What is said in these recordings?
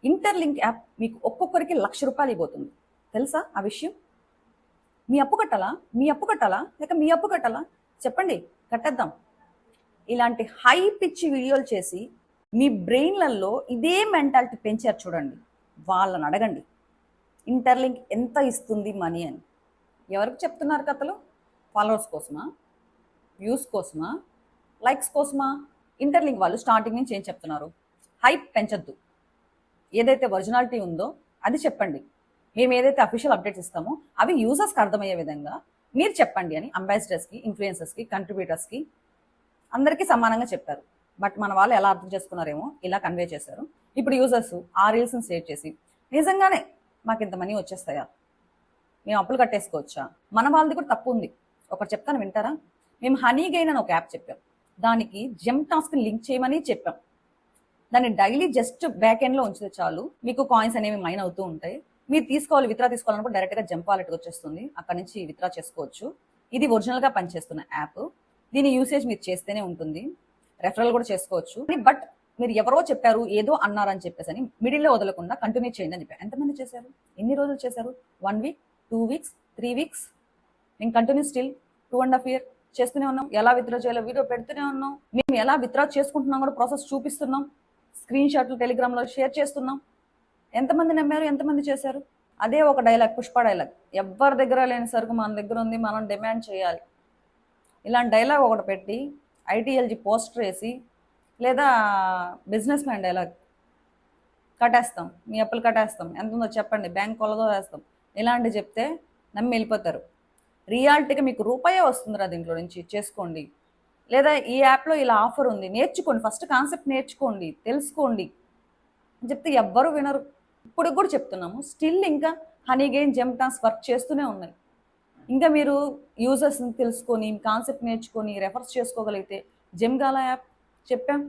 Interlink app మీకు ఒక్కొక్కరికి ₹1,00,000 ఇవ్వబోతుంది. తెలుసా ఆ విషయం? మీ అప్పు కట్టాలా? లేక మీ అప్పు కట్టాలా? చెప్పండి, కట్టేద్దాం. ఇలాంటి హై పిచ్ వీడియోలు చేసి మీ బ్రెయిన్లలో ఇదే మెంటాలిటీ పెంచారు చూడండి. వాళ్ళని అడగండి, ఇంటర్లింక్ ఎంత ఇస్తుంది మనీ అని. ఎవరికి చెప్తున్నారు కథలు? ఫాలోవర్స్ కోసమా? వ్యూస్ కోసమా? లైక్స్ కోసమా? ఇంటర్లింక్ వాళ్ళు స్టార్టింగ్ నుంచి ఏం చెప్తున్నారు? హైప్ పెంచొద్దు, ఏదైతే ఒరిజినాలిటీ ఉందో అది చెప్పండి. మేము ఏదైతే అఫీషియల్ అప్డేట్స్ ఇస్తామో అవి యూజర్స్కి అర్థమయ్యే విధంగా మీరు చెప్పండి అని అంబాసిడర్స్కి, ఇన్ఫ్లుయెన్సర్స్కి, కంట్రిబ్యూటర్స్కి అందరికీ సమానంగా చెప్పారు. బట్ మన వాళ్ళు ఎలా అర్థం చేసుకున్నారేమో ఇలా కన్వే చేశారు. ఇప్పుడు యూజర్స్ ఆ రీల్స్ని షేర్ చేసి నిజంగానే మాకు ఇంత మనీ వచ్చేస్తాయా, మేము అప్పులు కట్టేసుకోవచ్చా, మన వాళ్ళది కూడా తప్పు ఉంది. ఒకటి చెప్తాను, వింటారా? మేము హనీ గెయిన్ అని ఒక యాప్ చెప్పాం, దానికి జెమ్ టాస్క్ని లింక్ చేయమని చెప్పాం. దాన్ని డైలీ జస్ట్ బ్యాక్ ఎండ్లో ఉంచితే చాలు, మీకు కాయిన్స్ అనేవి మైన్ అవుతూ ఉంటాయి. మీరు తీసుకోవాలి, విత్డ్రా తీసుకోవాలన్నప్పుడు డైరెక్ట్గా జంప్ వాలెట్కి వచ్చేస్తుంది, అక్కడ నుంచి విత్డ్రా చేసుకోవచ్చు. ఇది ఒరిజినల్గా పనిచేస్తున్న యాప్. దీని యూసేజ్ మీరు చేస్తేనే ఉంటుంది, రెఫరల్ కూడా చేసుకోవచ్చు. బట్ మీరు ఎవరో చెప్పారు, ఏదో అన్నారని చెప్పేసి అని మిడిల్లో వదలకుండా కంటిన్యూ చేయండి అని చెప్పారు. ఎంతమంది చేశారు? ఎన్ని రోజులు చేశారు? 1 వీక్, 2 వీక్స్, 3 వీక్స్? మేము కంటిన్యూ స్టిల్ 2.5 years చేస్తూనే ఉన్నాం. ఎలా విత్డ్రా చేయాలో వీడియో పెడుతూనే ఉన్నాం. మేము ఎలా విత్డ్రా చేసుకుంటున్నాం కూడా ప్రాసెస్ చూపిస్తున్నాం, స్క్రీన్ షాట్లు టెలిగ్రామ్లో షేర్ చేస్తున్నాం. ఎంతమంది నమ్మారు, ఎంతమంది చేశారు? అదే ఒక డైలాగ్, పుష్ప డైలాగ్, ఎవరి దగ్గర లేని సరుకు మన దగ్గర ఉంది, మనం డిమాండ్ చేయాలి. ఇలాంటి డైలాగ్ ఒకటి పెట్టి ఐటీఎల్జీ పోస్టర్ వేసి, లేదా బిజినెస్ మ్యాన్ డైలాగ్, కట్టేస్తాం, మీ అప్పులు కట్టేస్తాం, ఎంత ఉందో చెప్పండి, బ్యాంక్ కొలదో వేస్తాం, ఇలాంటివి చెప్తే నమ్మి వెళ్ళిపోతారు. రియాలిటీగా మీకు రూపాయే వస్తుందిరా దీంట్లో నుంచి, చేసుకోండి. లేదా ఈ యాప్లో ఇలా ఆఫర్ ఉంది, నేర్చుకోండి, ఫస్ట్ కాన్సెప్ట్ నేర్చుకోండి, తెలుసుకోండి అని చెప్తే ఎవ్వరూ వినరు. ఇప్పుడు కూడా చెప్తున్నాము, స్టిల్ ఇంకా honey gain, gem task work చేస్తూనే ఉన్నాయి. ఇంకా మీరు యూజర్స్ని తెలుసుకొని, కాన్సెప్ట్ నేర్చుకొని, రెఫర్స్ చేసుకోగలిగితే జెమ్గాలా యాప్ చెప్పాం,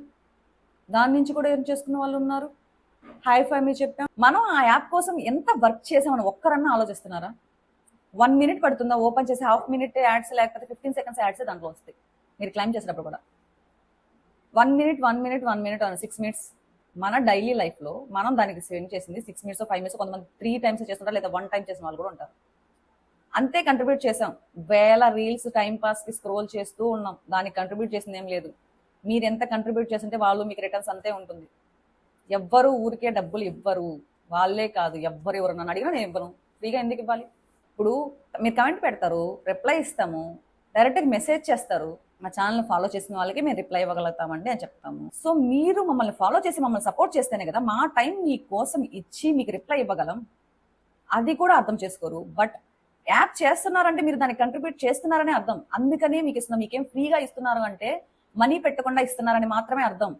దాని నుంచి కూడా ఏం చేసుకున్న వాళ్ళు ఉన్నారు. హై ఫ్యామిలీ చెప్పాం. మనం ఆ యాప్ కోసం ఎంత వర్క్ చేసామని ఒక్కరన్నా ఆలోచిస్తున్నారా? 1 minute పడుతుందా ఓపెన్ చేసి? ½ minute యాడ్స్, లేకపోతే 15 seconds యాడ్స్ దాంట్లో వస్తాయి మీరు క్లైమ్ చేసేటప్పుడు కూడా. 1 minute 6 minutes మన డైలీ లైఫ్లో మనం దానికి స్పెండ్ చేసింది 6 minutes, 5 minutes, కొంతమంది 3 times చేస్తుంటారు, లేదా 1 time చేసిన వాళ్ళు కూడా ఉంటారు. అంతే కంట్రిబ్యూట్ చేసాం. వేల రీల్స్ టైం పాస్కి స్క్రోల్ చేస్తూ ఉన్నాం, దానికి కంట్రిబ్యూట్ చేసింది ఏం లేదు. మీరు ఎంత కంట్రిబ్యూట్ చేస్తుంటే వాళ్ళు మీకు రిటర్న్స్ అంతే ఉంటుంది. ఎవ్వరు ఊరికే డబ్బులు ఇవ్వరు, వాళ్ళే కాదు ఎవ్వరు ఎవరు. నన్ను అడిగినా నేను ఇవ్వను, ఫ్రీగా ఎందుకు ఇవ్వాలి? ఇప్పుడు మీరు కమెంట్ పెడతారు, రిప్లై ఇస్తాము, డైరెక్ట్గా మెసేజ్ చేస్తారు, మా ఛానల్ని ఫాలో చేసిన వాళ్ళకి మేము రిప్లై ఇవ్వగలుగుతామండి అని చెప్తాము. సో మీరు మమ్మల్ని ఫాలో చేసి మమ్మల్ని సపోర్ట్ చేస్తేనే కదా మా టైం మీ కోసం ఇచ్చి మీకు రిప్లై ఇవ్వగలం. అది కూడా అర్థం చేసుకోరు. బట్ యాప్ చేస్తున్నారంటే మీరు దానికి కంట్రిబ్యూట్ చేస్తున్నారనే అర్థం. అందుకనే మీకు ఇస్తున్నాం. మీకేం ఫ్రీగా ఇస్తున్నారు అంటే మనీ పెట్టకుండా ఇస్తున్నారని మాత్రమే అర్థం.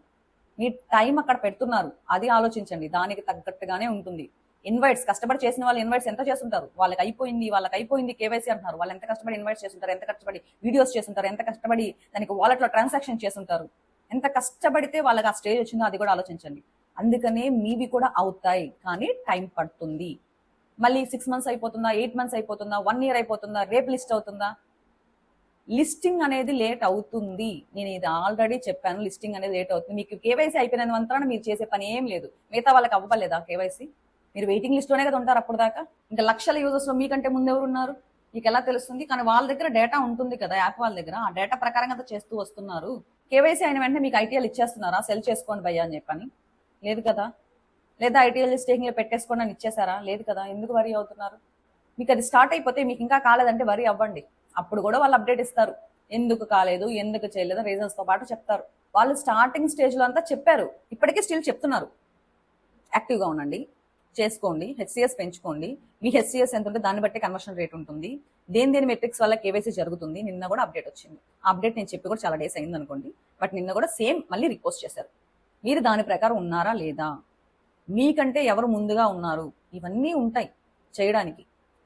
మీ టైం అక్కడ పెడుతున్నారు, అది ఆలోచించండి. దానికి తగ్గట్టుగానే ఉంటుంది. ఇన్వైట్స్, కష్టపడి చేసిన వాళ్ళు ఇన్వైట్స్ ఎంత చేస్తుంటారు? వాళ్ళకి అయిపోయింది కేవైసీ అంటున్నారు. వాళ్ళు ఎంత కష్టపడి ఇన్వైట్స్ చేస్తుంటారు, ఎంత కష్టపడి వీడియోస్ చేస్తుంటారు, ఎంత కష్టపడి దానికి వాలెట్లో ట్రాన్సాక్షన్ చేస్తుంటారు. ఎంత కష్టపడితే వాళ్ళకి ఆ స్టేజ్ వచ్చిందో అది కూడా ఆలోచించండి. అందుకనే మీవి కూడా అవుతాయి, కానీ టైం పడుతుంది. మళ్ళీ 6 months అయిపోతుందా, 8 months అయిపోతుందా, 1 year అయిపోతుందా, రేపు లిస్ట్ అవుతుందా? లిస్టింగ్ అనేది లేట్ అవుతుంది. నేను ఇది ఆల్రెడీ చెప్పాను, లిస్టింగ్ అనేది లేట్ అవుతుంది. మీకు కేవైసీ అయిపోయినంత మీరు చేసే పని ఏం లేదు. మిగతా వాళ్ళకి అవ్వలేదా కేవైసీ? మీరు వెయిటింగ్ లిస్ట్లోనే కదా ఉంటారు అప్పుడు దాకా. ఇంకా లక్షల యూజర్స్లో మీకంటే ముందు ఎవరు ఉన్నారు మీకు ఎలా తెలుస్తుంది? కానీ వాళ్ళ దగ్గర డేటా ఉంటుంది కదా, యాప్ వాళ్ళ దగ్గర. ఆ డేటా ప్రకారంగా చేస్తూ వస్తున్నారు. కేవైసీ అయిన వెంటనే మీకు ఐటీఎల్ ఇచ్చేస్తున్నారా, సెల్ చేసుకోండి భయ్యా అని చెప్పని? లేదు కదా. లేదా ఐటీఎల్ స్టేకింగ్లో పెట్టేసుకోండి అని ఇచ్చేసారా? లేదు కదా. ఎందుకు వరీ అవుతున్నారు? మీకు అది స్టార్ట్ అయిపోతే, మీకు ఇంకా కాలేదంటే వరీ అవ్వండి. అప్పుడు కూడా వాళ్ళు అప్డేట్ ఇస్తారు, ఎందుకు కాలేదు, ఎందుకు చేయలేదు, రీజన్స్తో పాటు చెప్తారు. వాళ్ళు స్టార్టింగ్ స్టేజ్లో అంతా చెప్పారు, ఇప్పటికీ స్టిల్ చెప్తున్నారు. యాక్టివ్గా ఉండండి, చేసుకోండి, హెచ్సిఎస్ పెంచుకోండి. మీ హెచ్సిఎస్ ఎంత ఉంటే దాన్ని బట్టి కన్వర్షన్ రేట్ ఉంటుంది. దేని మెట్రిక్స్ వల్ల కేవైసీ జరుగుతుంది. నిన్న కూడా అప్డేట్ వచ్చింది. ఆ అప్డేట్ నేను చెప్పి కూడా చాలా డేస్ అయింది అనుకోండి, బట్ నిన్న కూడా సేమ్ మళ్ళీ రిపోస్ట్ చేశారు. మీరు దాని ప్రకారం ఉన్నారా లేదా, మీకంటే ఎవరు ముందుగా ఉన్నారు, ఇవన్నీ ఉంటాయి చేయడానికి.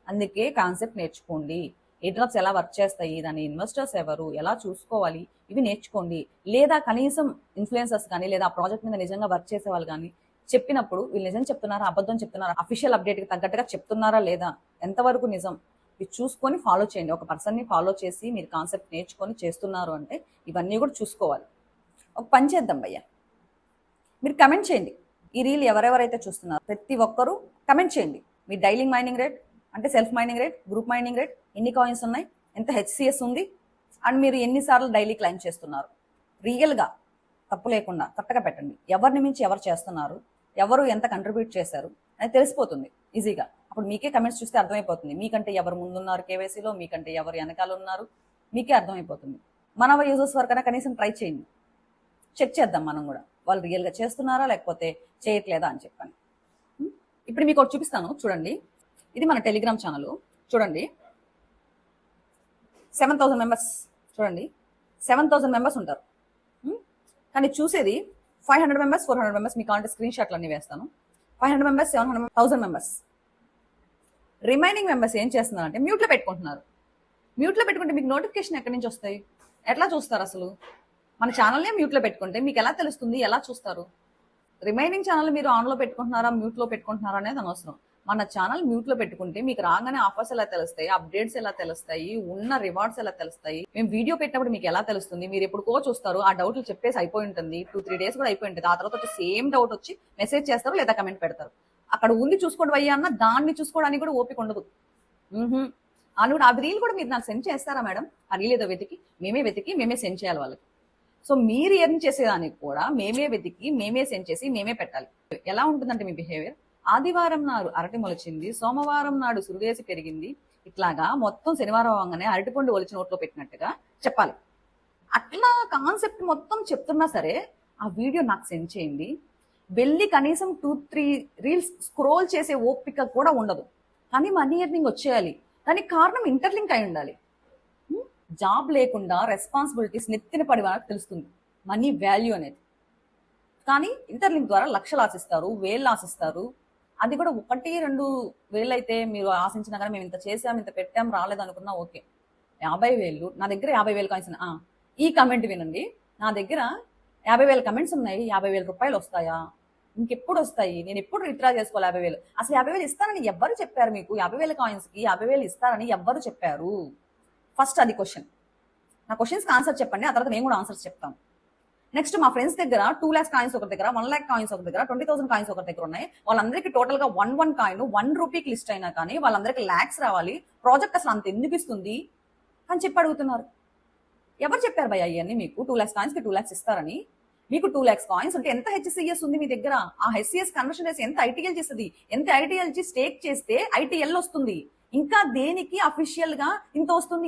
అందుకే కాన్సెప్ట్ నేర్చుకోండి. ఏ డ్రాప్స్ ఎలా వర్క్ చేస్తాయి, దాని ఇన్వెస్టర్స్ ఎవరు, ఎలా చూసుకోవాలి, ఇవి నేర్చుకోండి. లేదా కనీసం ఇన్ఫ్లుయెన్సర్స్ కానీ, లేదా ఆ ప్రాజెక్ట్ మీద నిజంగా వర్క్ చేసే వాళ్ళు కానీ చెప్పినప్పుడు వీళ్ళు నిజం చెప్తున్నారా, అబద్ధం చెప్తున్నారా, అఫీషియల్ అప్డేట్కి తగ్గట్టుగా చెప్తున్నారా లేదా, ఎంతవరకు నిజం, ఇది చూసుకొని ఫాలో చేయండి. ఒక పర్సన్ని ఫాలో చేసి మీరు కాన్సెప్ట్ నేర్చుకొని చేస్తున్నారు అంటే ఇవన్నీ కూడా చూసుకోవాలి. ఒక పని చేద్దాం భయ్యా, మీరు కమెంట్ చేయండి, ఈ రీల్ ఎవరెవరైతే చూస్తున్నారో ప్రతి ఒక్కరూ కమెంట్ చేయండి. మీ డైలింగ్ మైనింగ్ రేట్ అంటే self mining rate, group mining rate, ఎన్ని కాయిన్స్ ఉన్నాయి, ఎంత హెచ్సిఎస్ ఉంది, అండ్ మీరు ఎన్నిసార్లు డైలీ క్లైమ్ చేస్తున్నారు. రియల్గా తప్పు లేకుండా కరెక్ట్గా పెట్టండి. ఎవరిని మించి ఎవరు చేస్తున్నారు, ఎవరు ఎంత కంట్రిబ్యూట్ చేశారు అని తెలిసిపోతుంది ఈజీగా. అప్పుడు మీకే కమెంట్స్ చూస్తే అర్థమైపోతుంది మీకంటే ఎవరు ముందున్నారు కేవైసీలో, మీకంటే ఎవరు వెనకాల ఉన్నారు, మీకే అర్థమైపోతుంది. మన యూజర్స్ వరకైనా కనీసం ట్రై చేయండి, చెక్ చేద్దాం మనం కూడా వాళ్ళు రియల్గా చేస్తున్నారా లేకపోతే చేయట్లేదా అని చెప్పాను. ఇప్పుడు మీకు ఒకటి చూపిస్తాను చూడండి. ఇది మన టెలిగ్రామ్ ఛానల్ చూడండి. 7,000 మెంబర్స్ చూడండి. 7,000 మెంబర్స్ ఉంటారు, కానీ చూసేది 500 మెంబర్స్, 400 మెంబర్స్. మీకు కావాలంటే స్క్రీన్ షాట్లు అన్ని వేస్తాను. 500 మెంబర్స్, 700 1000 మెంబర్స్. రిమైనింగ్ మెంబర్స్ ఏం చేస్తున్నారంటే మ్యూట్లో పెట్టుకుంటున్నారు. మ్యూట్లో పెట్టుకుంటే మీకు నోటిఫికేషన్ ఎక్కడి నుంచి వస్తాయి, ఎట్లా చూస్తారు అసలు? మన ఛానల్నే మ్యూట్లో పెట్టుకుంటే మీకు ఎలా తెలుస్తుంది, ఎలా చూస్తారు? రిమైనింగ్ ఛానల్ మీరు ఆన్లో పెట్టుకుంటున్నారా మ్యూట్లో పెట్టుకుంటున్నారా అనేది అనవసరం. మన ఛానల్ మ్యూట్లో పెట్టుకుంటే మీకు రాగానే ఆఫర్స్ ఎలా తెలుస్తాయి, అప్డేట్స్ ఎలా తెలుస్తాయి, ఉన్న రివార్డ్స్ ఎలా తెలుస్తాయి, మేము వీడియో పెట్టినప్పుడు మీకు ఎలా తెలుస్తుంది, మీరు ఎప్పుడుకో చూస్తారు, ఆ డౌట్లు చెప్పేసి అయిపోయి ఉంటుంది, 2-3 డేస్ కూడా అయిపోయి ఉంటుంది. ఆ తర్వాత వచ్చి సేమ్ డౌట్ వచ్చి మెసేజ్ చేస్తారు లేదా కమెంట్ పెడతారు. అక్కడ ఉంది చూసుకోండి అయ్యా అన్న, దాన్ని చూసుకోవడానికి కూడా ఓపిక ఉండదు. అని కూడా ఆ రీల్ కూడా మీరు నాకు సెండ్ చేస్తారా మేడం? ఆ రీల్ ఏదో వెతికి మేమే సెండ్ చేయాలి వాళ్ళకి. సో మీరు ఎర్న్ చేసేదానికి కూడా మేమే వెతికి మేమే సెండ్ చేసి మేమే పెట్టాలి. ఎలా ఉంటుందంటే మీ బిహేవియర్, ఆదివారం నాడు అరటి మొలిచింది, సోమవారం నాడు సురుగేసి పెరిగింది, ఇట్లాగా మొత్తం శనివారం అవ్వగానే అరటిపండు ఒలిచి నోట్లో పెట్టినట్టుగా చెప్పాలి. అట్లా కాన్సెప్ట్ మొత్తం చెప్తున్నా సరే ఆ వీడియో నాకు సెండ్ చేయండి. వెళ్ళి కనీసం 2-3 రీల్స్ స్క్రోల్ చేసే ఓపిక కూడా ఉండదు, కానీ మనీ ఎర్నింగ్ వచ్చేయాలి. దానికి కారణం ఇంటర్లింక్ అయి ఉండాలి. జాబ్ లేకుండా రెస్పాన్సిబిలిటీస్ నెత్తిన పడి వాళ్ళకి తెలుస్తుంది మనీ వాల్యూ అనేది. కానీ ఇంటర్లింక్ ద్వారా లక్షలు ఆశిస్తారు, వేళ్ళు ఆశిస్తారు. అది కూడా 1-2 వేలు అయితే మీరు ఆశించినా కానీ మేము ఇంత చేసాం, ఇంత పెట్టాం, రాలేదు అనుకున్నా ఓకే. 50,000 నా దగ్గర 50,000 కాయిన్స్. ఈ కమెంట్ వినండి, నా దగ్గర 50,000 కమెంట్స్ ఉన్నాయి, 50,000 రూపాయలు వస్తాయా? ఇంకెప్పుడు వస్తాయి? నేను ఎప్పుడు విత్డ్రా చేసుకోవాలి 50,000? అసలు 50,000 ఇస్తానని ఎవ్వరు చెప్పారు మీకు? 50,000 కాయిన్స్కి 50,000 ఇస్తారని ఎవ్వరు చెప్పారు? ఫస్ట్ అది క్వశ్చన్. నా క్వశ్చన్స్కి ఆన్సర్ చెప్పండి, ఆ తర్వాత నేను కూడా ఆన్సర్స్ చెప్తాను. నెక్స్ట్ మా ఫ్రెండ్స్ దగ్గర 2 lakhs కాయిన్స్ ఒక దగ్గర, 1 lakh కాయిన్స్ ఒక దగ్గర, 20,000 కాయిన్స్ ఒక దగ్గర ఉన్నాయి. వాళ్ళందరికీ టోటల్ గా 1 కాయిన్ 1 రూపీకి లిస్ట్ అయినా కానీ వాళ్ళందరికీ లాక్స్ రావాలి. ప్రాజెక్ట్ అసలు అంత ఎందుకు ఇస్తుంది అని చెప్పి అడుగుతున్నారు. ఎవరు చెప్పారు భయ్య ఇవన్నీ మీకు? 2 lakhs కాయిన్స్ కి 2 lakhs ఇస్తారని? మీకు 2 lakhs కాయిన్స్ అంటే ఎంత హెచ్సిఎస్ ఉంది మీ దగ్గర? ఆ హెచ్సిఎస్ కన్వర్షన్ చేసి ఎంత ఐటీఎల్ చేస్తుంది? ఎంత ఐటీఎల్ స్టేక్ చేస్తే ఐటీఎల్ వస్తుంది? ఇంకా దేనికి అఫీషియల్ గా ఇంత వస్తుంది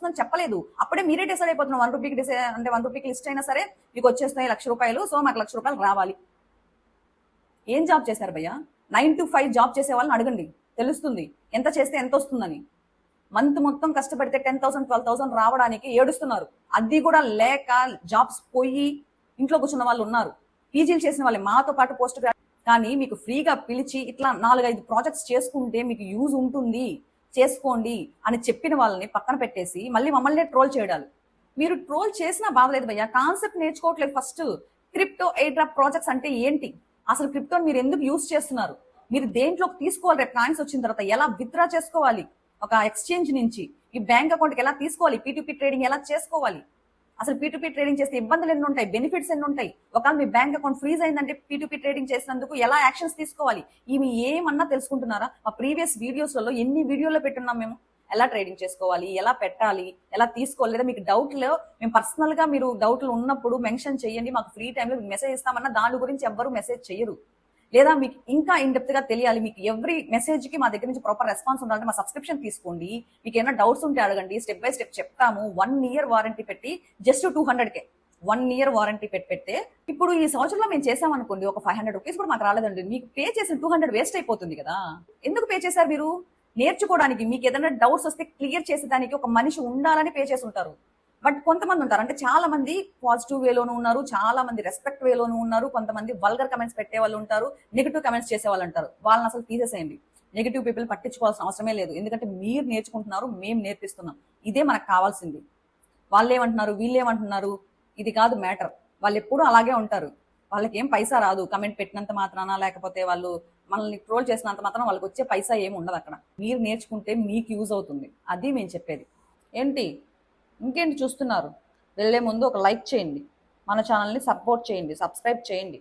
అని చెప్పలేదు. అప్పుడే మీరే డిసైడ్ అయిపోతున్నారు 1 రూపీకి అంటే 1 రూపీకి లిస్ట్ అయినా సరే మీకు వచ్చేస్తాయి 1,00,000 రూపాయలు. సో మాకు 1,00,000 రూపాయలు రావాలి. ఏం జాబ్ చేశారు భయ్య? 9 to 5 జాబ్ చేసే వాళ్ళని అడగండి, తెలుస్తుంది ఎంత చేస్తే ఎంత వస్తుందని. మంత్ మొత్తం కష్టపడితే 10,000 12,000 రావడానికి ఏడుస్తున్నారు. అది కూడా లేక జాబ్స్ పోయి ఇంట్లో కూర్చున్న వాళ్ళు ఉన్నారు. పీజీలు చేసిన వాళ్ళే మాతో పాటు పోస్ట్ గ్రాడ్యుయేట్. కానీ మీకు ఫ్రీగా పిలిచి ఇట్లా 4-5 ప్రాజెక్ట్స్ చేసుకుంటే మీకు యూజ్ ఉంటుంది, చేసుకోండి అని చెప్పిన వాళ్ళని పక్కన పెట్టేసి మళ్ళీ మమ్మల్ని ట్రోల్ చేయడాలు. మీరు ట్రోల్ చేసినా బాధలేదు భయ్య, కాన్సెప్ట్ నేర్చుకోవట్లేదు. First crypto airdrop projects అంటే ఏంటి, అసలు క్రిప్టోని మీరు ఎందుకు యూజ్ చేస్తున్నారు, మీరు దేంట్లోకి తీసుకోవాలి, రేపు కాయిన్స్ వచ్చిన తర్వాత ఎలా విత్డ్రా చేసుకోవాలి, ఒక ఎక్స్చేంజ్ నుంచి ఈ బ్యాంక్ అకౌంట్కి ఎలా తీసుకోవాలి, పీటుపీ ట్రేడింగ్ ఎలా చేసుకోవాలి, అసలు పీటుపీ ట్రేడింగ్ చేస్తే ఇబ్బందులు ఎన్ని ఉంటాయి, బెనిఫిట్స్ ఎన్ని ఉంటాయి, ఒకవేళ మీ బ్యాంక్ అకౌంట్ ఫ్రీజ్ అయిందంటే పీటుపీ ట్రేడింగ్ చేసినందుకు ఎలా యాక్షన్స్ తీసుకోవాలి, ఇవి ఏమన్నా తెలుసుకుంటున్నారా? మా ప్రీవియస్ వీడియోస్లలో ఎన్ని వీడియోలో పెట్టున్నాం మేము, ఎలా ట్రేడింగ్ చేసుకోవాలి, ఎలా పెట్టాలి, ఎలా తీసుకోవాలి. లేదా మీకు డౌట్లో మేము పర్సనల్ గా మీరు డౌట్లు ఉన్నప్పుడు మెన్షన్ చేయండి, మాకు ఫ్రీ టైంలో మెసేజ్ ఇస్తామన్నా దాని గురించి ఎవ్వరు మెసేజ్ చేయరు. లేదా మీకు ఇంకా ఇన్ డెప్త్ గా తెలియాలి, మీకు ఎవ్రీ మెసేజ్ కి మా దగ్గర నుంచి ప్రాపర్ రెస్పాన్స్ ఉండాలంటే మా సబ్స్క్రిప్షన్ తీసుకోండి. మీకు ఏమైనా డౌట్స్ ఉంటే అడగండి, స్టెప్ బై స్టెప్ చెప్తాము. 1 year వారంటీ పెట్టి జస్ట్ 200K 1 year వారంటీ పెడితే ఇప్పుడు ఈ సంవత్సరంలో మేము చేసాం అనుకోండి, ఒక 500 రూపీస్ కూడా మాకు రాలేదండి, మీకు పే చేసిన 200 వేస్ట్ అయిపోతుంది కదా. ఎందుకు పే చేశారు మీరు? నేర్చుకోవడానికి, మీకు ఏదైనా డౌట్స్ వస్తే క్లియర్ చేసేదానికి ఒక మనిషి ఉండాలని పే చేసి ఉంటారు. బట్ కొంతమంది ఉంటారు, అంటే చాలా మంది పాజిటివ్ వేలోనూ ఉన్నారు, చాలా మంది రెస్పెక్ట్ వేలోనూ ఉన్నారు, కొంతమంది వల్గర్ కమెంట్స్ పెట్టే వాళ్ళు ఉంటారు, నెగిటివ్ కమెంట్స్ చేసే వాళ్ళు ఉంటారు. వాళ్ళని అసలు తీసేసేయండి. నెగిటివ్ పీపుల్ పట్టించుకోవాల్సిన అవసరమే లేదు, ఎందుకంటే మీరు నేర్చుకుంటున్నారు, మేము నేర్పిస్తున్నాం, ఇదే మనకు కావాల్సింది. వాళ్ళు ఏమంటున్నారు, వీళ్ళు ఏమంటున్నారు, ఇది కాదు మ్యాటర్. వాళ్ళు ఎప్పుడూ అలాగే ఉంటారు, వాళ్ళకి ఏం పైసా రాదు కమెంట్ పెట్టినంత మాత్రాన, లేకపోతే వాళ్ళు మనల్ని ట్రోల్ చేసినంత మాత్రాన వాళ్ళకి వచ్చే పైసా ఏమి ఉండదు అక్కడ. మీరు నేర్చుకుంటే మీకు యూజ్ అవుతుంది, అది మేము చెప్పేది. ఏంటి ఇంకేంటి చూస్తున్నారు? వెళ్ళే ముందు ఒక లైక్ చేయండి, మన ఛానల్ని సపోర్ట్ చేయండి, సబ్స్క్రైబ్ చేయండి.